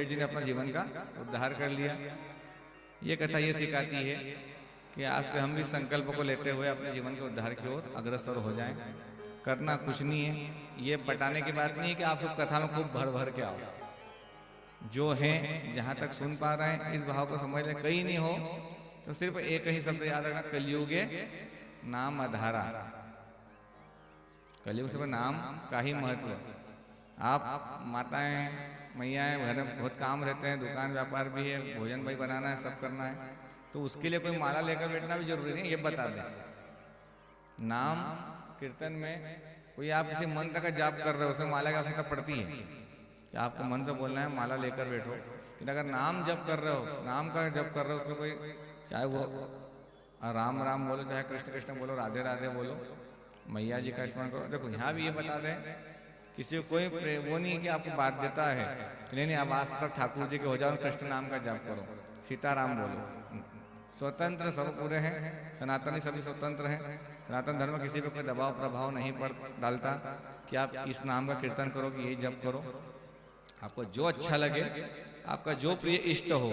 जी ने अपना जीवन का उद्धार कर लिया। ये कथा ये सिखाती है कि आज से हम भी संकल्प को लेते हुए अपने जीवन के उद्धार की ओर अग्रसर हो जाएं। करना कुछ नहीं है, ये पटाने की बात नहीं है कि आप सब कथा में खूब भर भर के आओ। जो है जहां तक सुन पा रहे हैं इस भाव को समझ ले, कहीं नहीं हो तो सिर्फ एक ही शब्द याद रखना, कलयुगे नाम आधारा। कलयुग से नाम का ही महत्व। आप माताएं मैयाएं घर में बहुत काम रहते हैं, दुकान व्यापार भी है, भोजन भाई बनाना है, सब करना है, तो उसके लिए कोई माला लेकर बैठना भी जरूरी नहीं, ये बता दें। नाम कीर्तन में कोई आप किसी मंत्र का जाप कर रहे हो, उसमें माला की आवश्यकता पड़ती है कि आपको मंत्र बोलना है, माला लेकर बैठो। लेकिन अगर नाम जप कर रहे हो, नाम का जप कर रहे हो, उसमें कोई चाहे वो राम राम बोलो, चाहे कृष्ण कृष्ण बोलो, राधे राधे बोलो, मैया जी का स्मरण करो। देखो यहाँ भी ये बता दें, किसी को कोई वो नहीं कि आपको बाध्यता है कि नहीं अब आज तक ठाकुर जी के हो जाओ, कृष्ण नाम का जाप करो, सीताराम बोलो। स्वतंत्र सब पूरे हैं, सनातनी सभी स्वतंत्र हैं। सनातन धर्म किसी पे कोई दबाव प्रभाव नहीं पड़ डालता कि आप इस नाम का कीर्तन करो कि यही जप करो। आपको जो अच्छा लगे, आपका जो प्रिय इष्ट हो,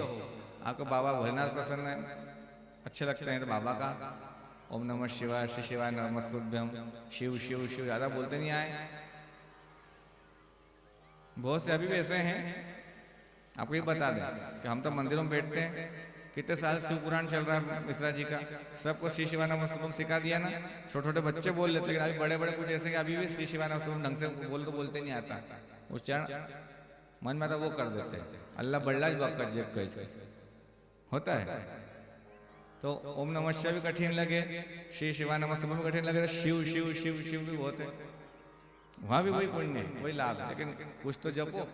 आपको बाबा भोलेनाथ प्रसन्न है, अच्छे लगते हैं तो बाबा का ओम नमः शिवाय, श्री शिवाय नमस्तुभ्यम, शिव शिव शिव ज़्यादा बोलते नहीं आए। बहुत से अभी भी ऐसे हैं, आपको ये बता दें कि हम तो मंदिरों में बैठते हैं, कितने साल शिव पुराण चल रहा है मिश्रा जी का, सबको श्री शिवाय नमस्तुभ्यम सिखा दिया ना। छोटे छोटे बच्चे बोल लेते, लेकिन अभी बड़े बड़े कुछ ऐसे कि अभी भी श्री शिवाय नमस्तुभ्यम ढंग से बोलते नहीं आता। उच्चारण मन में तो वो कर देते हैं, अल्लाह बल्ला होता है। तो ओम नमः शिवाय भी कठिन लगे, श्री शिवाय नमस्तुभ्यम भी कठिन लगे, शिव शिव शिव शिव भी बहुत है, वहां भी वही पुण्य है, वही लाभ है। लेकिन कुछ तो जपो।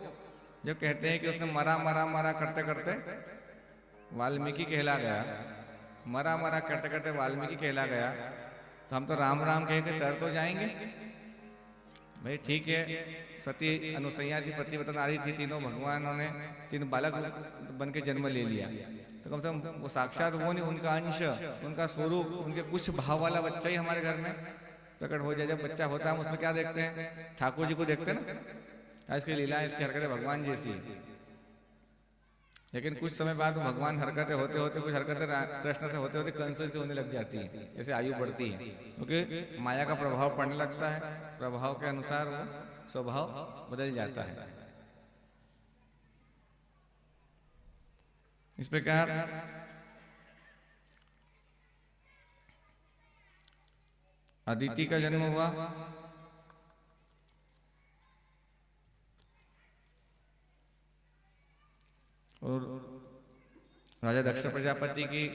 जब कहते हैं कि उसने मरा मरा मरा करते करते वाल्मीकि कहला गया, मरा मरा करते करते वाल्मीकि कहला गया, तो हम तो राम राम कह के तर तो जाएंगे भाई। ठीक है, सती अनुसैया जी पतिव्रता नारी थी, तीनों भगवानों ने तीन बालक बन के जन्म ले लिया, तो कम से कम वो साक्षात वो नहीं, उनका अंश, उनका स्वरूप, उनके कुछ भाव वाला बच्चा ही हमारे घर में प्रकट हो जाए। जब बच्चा होता है हम उसमें क्या देखते हैं, ठाकुर जी को देखते हैं ना, इसकी लीला इसकी हरकतें भगवान जैसी। लेकिन कुछ समय बाद भगवान हरकतें होते होते, कुछ हरकतें कृष्ण से होते होते कंस से होने लग जाती है, जैसे आयु बढ़ती है, क्योंकि माया का प्रभाव पड़ने लगता है, प्रभाव के अनुसार वो स्वभाव बदल जाता है। इस प्रकार अदिति का जन्म हुआ, और राजा दक्ष प्रजापति की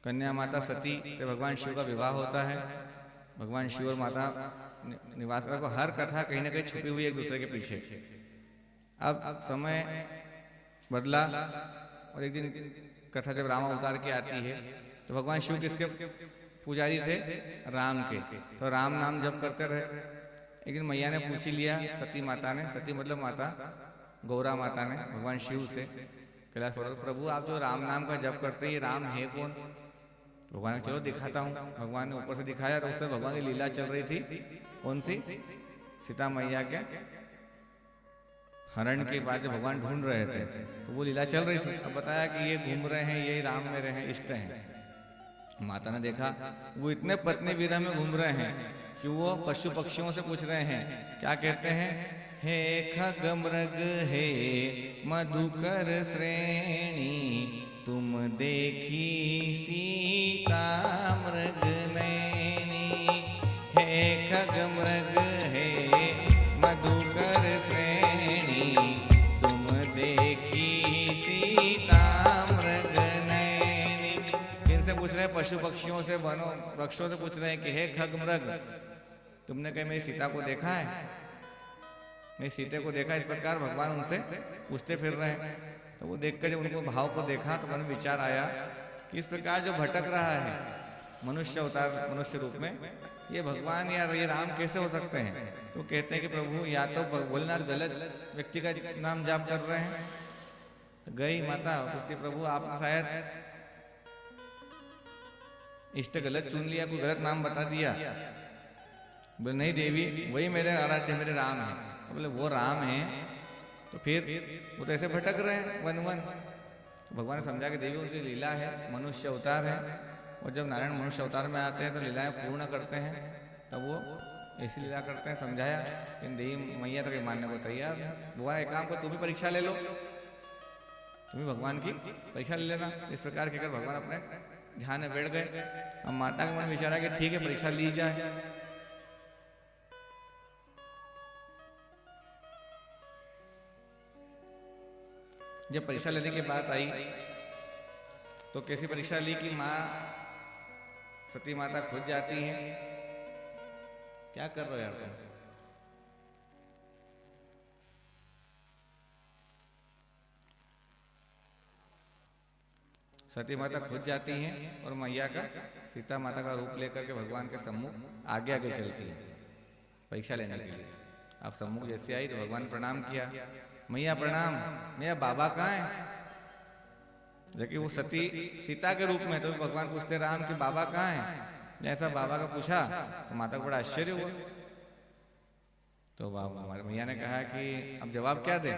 कन्या माता सती से भगवान शिव का विवाह होता है। भगवान शिव और माता निवास को हर कथा कहीं ना कहीं छुपी हुई एक दूसरे के पीछे। अब समय बदला और एक दिन कथा जब राम अवतार की आती है, तो भगवान शिव किसके पुजारी थे, राम के, तो राम नाम जप करते रहे। एक दिन मैया ने पूछ लिया, सती माता ने, सती मतलब माता गौरा माता ने भगवान शिव से, कैलाश पर्वत, प्रभु आप जो राम नाम का जप करते हैं ये राम है कौन? भगवान ने चलो दिखाता हूँ। भगवान ने ऊपर से दिखाया, तो उससे भगवान की लीला चल रही थी। कौन सी? सीता मैया के हरण के बाद जब भगवान ढूंढ रहे थे तो वो लीला चल रही थी। अब बताया कि ये घूम रहे हैं, ये राम मेरे हैं, इष्ट हैं। माता ने देखा वो इतने पत्नी विरह में घूम रहे हैं कि वो पशु पक्षियों से पूछ रहे हैं, क्या कहते हैं, हे खग मृग हे मधुकर श्रेणी, तुम देखी सीता मृग नैनी। हे खग मृग हे मधुकर श्रेणी, तुम देखी सीता मृग नैनी। किनसे पूछ रहे हैं? पशु पक्षियों से, वनों वृक्षों से पूछ रहे हैं कि हे खग मृग, तुमने कहीं मेरी सीता को देखा है? मैं सीते को देखा। इस प्रकार भगवान उनसे पूछते फिर रहे हैं। तो वो देखकर जब उनको भाव को देखा तो मन में विचार आया कि इस प्रकार जो भटक रहा है मनुष्य अवतार, मनुष्य रूप में, ये भगवान या ये राम कैसे हो सकते हैं? तो कहते हैं कि प्रभु या तो भोलेनाथ गलत व्यक्ति का नाम जाप कर रहे हैं। तो गई माता पूछती, प्रभु आपने शायद इष्ट गलत चुन लिया, कोई गलत नाम बता दिया। बोले नहीं देवी, वही मेरे आराध्य, मेरे राम है। बोले वो राम है तो फिर वो तो ऐसे भटक रहे हैं वन वन। तो भगवान ने समझा कि देवी उनकी लीला है, मनुष्य अवतार है, और जब नारायण मनुष्य अवतार में आते हैं तो लीलाएं पूर्ण करते हैं, तब वो ऐसी लीला करते हैं। समझाया इन देवी मैया तो मानने को तैयार है। भगवान एक काम को तुम भी परीक्षा ले लो, तुम भी भगवान की परीक्षा ले लेना। इस प्रकार कहकर भगवान अपने ध्यान में बैठ गए। अब माता का मन विचारा कि ठीक है परीक्षा ली जाए। जब परीक्षा लेने की बात आई तो कैसी परीक्षा ली कि माँ सती माता खुद जाती हैं। क्या कर रहे हो यार तुम? सती माता खुद जाती हैं और मैया का सीता माता का रूप लेकर के भगवान के सम्मुख आगे आगे चलती है परीक्षा लेने के लिए। आप सम्मुख जैसे आई तो भगवान प्रणाम किया, मैया प्रणाम, मैया बाबा कहाँ है? जबकि वो सती सीता के रूप में, तो भगवान पूछते राम कि बाबा कहाँ है? जैसा बाबा का पूछा तो माता को बड़ा आश्चर्य हुआ। तो मैया ने कहा कि अब जवाब क्या दे?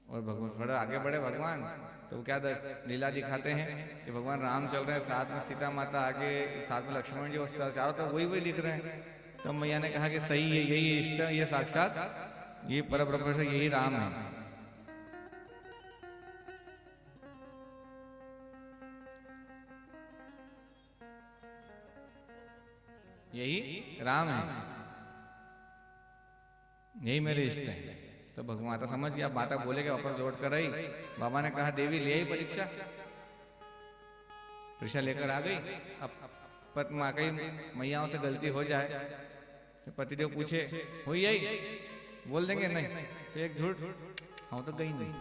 और भगवान थोड़ा आगे बढ़े भगवान, तो क्या लीला दिखाते हैं कि भगवान राम चल रहे हैं, साथ में सीता माता आगे, साथ में लक्ष्मण जी, और चारों तरफ वही दिख रहे हैं। तो मैया ने कहा कि सही है, यही इष्ट, ये साक्षात, ये परब्रह्म से यही राम है। यही राम है, यही मेरे इष्ट है। तो भगवान माता समझ गया, माता बोले कि वापस लौट कर आई। बाबा ने कहा देवी ले आई परीक्षा, परीक्षा लेकर आ गई। अब माँ कई मैयाओं से गलती हो जाए, पतिदेव पूछे हुई आई, बोल देंगे नहीं, तो एक झूठ, हाँ तो गई नहीं।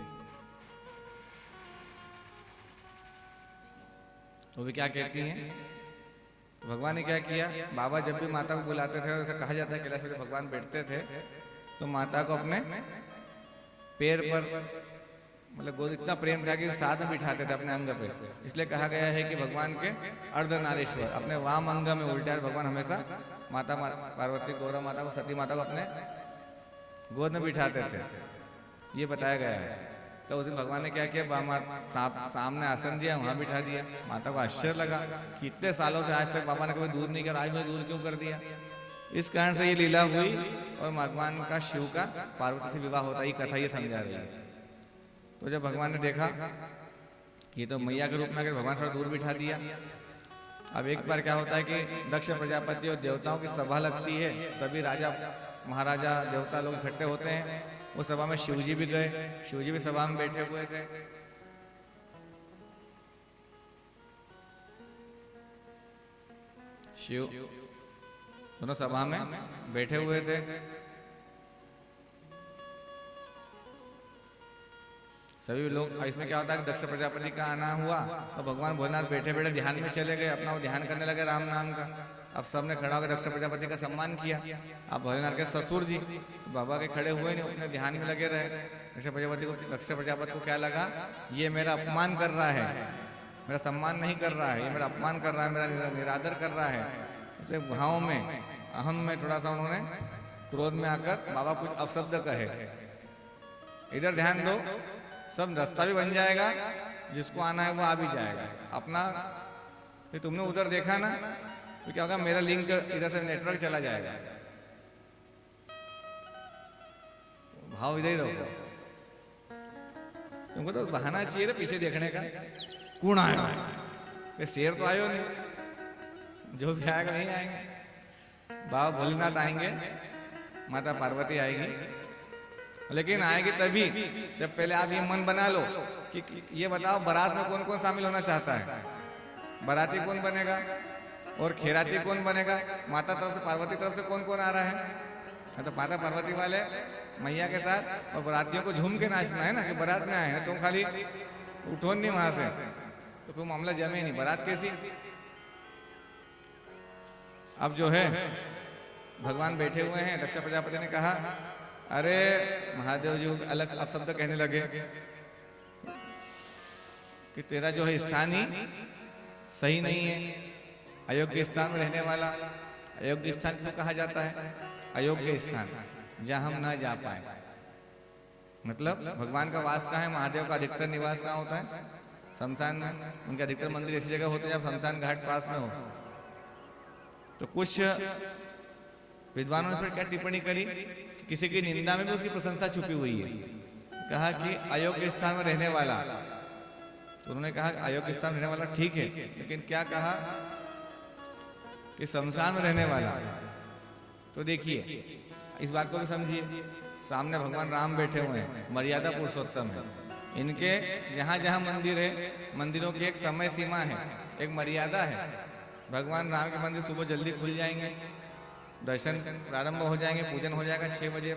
वो भी क्या कहती हैं? तो भगवान ने क्या किया, बाबा जब भी माता को बुलाते थे, ऐसा कहा जाता है कैलाश में भगवान बैठते थे तो माता को अपने पैर पर, मतलब गोद, इतना प्रेम था कि साथ में बिठाते थे अपने अंग पे। इसलिए कहा गया है कि भगवान के अर्धनारीश्वर, अपने वाम अंग में उल्टा भगवान हमेशा माता पार्वती, गौरा माता को, सती माता को अपने गोद में बिठाते थे, ये बताया गया है। तो उस दिन भगवान ने क्या किया, सामने आसन दिया, वहां बिठा दिया। माता को आश्चर्य लगा कि इतने सालों से आज तक बाबा ने कभी दूर नहीं किया, आज में दूर क्यों कर दिया। इस कारण से ये लीला हुई और भगवान का शिव का पार्वती से विवाह होता, ही कथा ये समझा रही है। तो जब भगवान ने देखा कि तो मैया के रूप में आकर भगवान थोड़ा दूर बिठा दिया। अब एक बार क्या होता है कि दक्ष प्रजापति और देवताओं की सभा लगती है, सभी राजा महाराजा देवता लोग इकट्ठे होते हैं। उस सभा में शिवजी भी गए, शिवजी भी सभा में बैठे हुए थे। शिव दोनों सभा में बैठे हुए थे। सभी लोग, इसमें क्या होता है कि दक्ष प्रजापति का आना हुआ तो भगवान भोलेनाथ बैठे बैठे ध्यान में चले गए, अपना वो ध्यान करने लगे राम नाम का। अब सबने खड़ा होकर दक्ष प्रजापति का सम्मान किया। अब भोलेनाथ के ससुर जी तो बाबा के खड़े हुए नहीं, अपने ध्यान में लगे रहे। दक्ष प्रजापति को क्या लगा, ये मेरा अपमान कर रहा है, मेरा सम्मान नहीं कर रहा है, ये मेरा अपमान कर रहा है, मेरा निरादर कर रहा है। इसे भाव में, अहम में थोड़ा सा उन्होंने क्रोध में आकर बाबा कुछ अपशब्द कहे। इधर ध्यान दो, सब रास्ता भी बन जाएगा, जिसको आना है वो आ भी जाएगा अपना। फिर तुमने उधर देखा ना तो क्या होगा, मेरा लिंक इधर से नेटवर्क चला जाएगा। भाव इधर ही रहो, तुमको तो बहाना चाहिए ना पीछे देखने का, कौन आया, शेर तो आयो नहीं, जो भी आएगा नहीं आएंगे। बाबा भोलेनाथ आएंगे, माता पार्वती आएगी, लेकिन आएगी तभी जब पहले आप ये मन बना लो कि ये बताओ बारात में कौन कौन शामिल होना चाहता है, बाराती कौन बनेगा और खैराती कौन बनेगा, माता तरफ से पार्वती तरफ से कौन कौन आ रहा है। तो माता पार्वती वाले मैया के साथ, और बारातियों को झूम के नाचना है ना कि बारात में आए हैं, तुम खाली उठो नहीं वहां से, तो फिर मामला जमे नहीं, बारात कैसी। अब जो है भगवान बैठे हुए हैं, दक्ष प्रजापति ने कहा अरे महादेव जी अलग अपशब्द कहने लगे कि तेरा जो है स्थान ही सही नहीं है, अयोग्य स्थान में रहने वाला। अयोग्य स्थान क्यों कहा जाता है? अयोग्य स्थान जहां हम ना जा पाए, मतलब भगवान का वास कहाँ है? महादेव का अधिकतर निवास कहाँ होता है? शमशान में। उनके अधिकतर मंदिर ऐसी जगह होते हैं जब शमशान घाट पास में हो। तो कुछ विद्वानों ने इस पर क्या टिप्पणी करी? किसी की निंदा में भी उसकी प्रशंसा छुपी हुई है। कहा कि अयोग्य स्थान में रहने वाला, तो उन्होंने कहा अयोग्य स्थान में रहने वाला ठीक है, लेकिन क्या कहा कि शमशान में रहने वाला। तो देखिए इस बात को भी समझिए, सामने भगवान राम बैठे हुए हैं, मर्यादा पुरुषोत्तम है। इनके जहां जहां मंदिर है, मंदिरों की एक समय सीमा है, एक मर्यादा है। भगवान राम के मंदिर सुबह जल्दी खुल जाएंगे, दर्शन प्रारंभ हो जाएंगे, पूजन हो जाएगा 6 बजे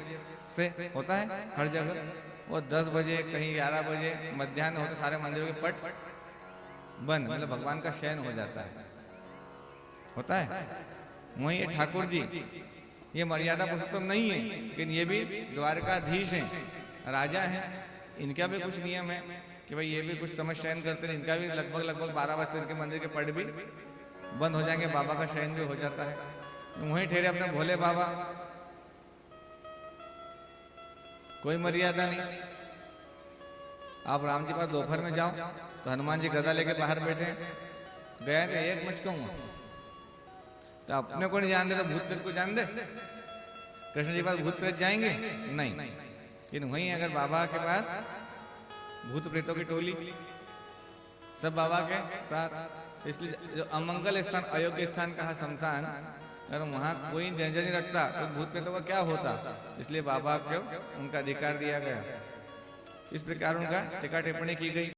से होता है हर जगह। और 10 बजे कहीं 11 बजे मध्याह्न होते सारे मंदिरों के पट बंद, मतलब भगवान का शयन हो जाता है, होता है। वहीं ये ठाकुर जी ये मर्यादा पुरुषोत्तम नहीं है, लेकिन ये भी द्वारकाधीश हैं, राजा हैं। इनका भी कुछ नियम है कि भाई ये भी कुछ समय शयन करते हैं। इनका भी लगभग 12 बजे इनके मंदिर के पट भी बंद हो जाएंगे, बाबा का शयन भी हो जाता है। वहीं ठहरे अपने भोले बाबा, कोई मर्यादा नहीं। आप राम जी पास दोपहर में जाओ तो हनुमान जी गदा लेके बाहर बैठे, गए थे एक मच कहूँ तो अपने को नहीं जान दे तो भूत प्रेत को जान दे? कृष्ण जी के पास भूत प्रेत जाएंगे? नहीं। लेकिन वहीं अगर बाबा के पास भूत प्रेतों की टोली, सब बाबा के साथ। इसलिए जो अमंगल स्थान, अयोग्य स्थान कहा शमशान, अगर वहाँ कोई नजर नहीं रखता तो भूत प्रेतों का क्या होता? इसलिए बाबा को उनका अधिकार दिया गया। इस प्रकार उनका टीका टिप्पणी की गई।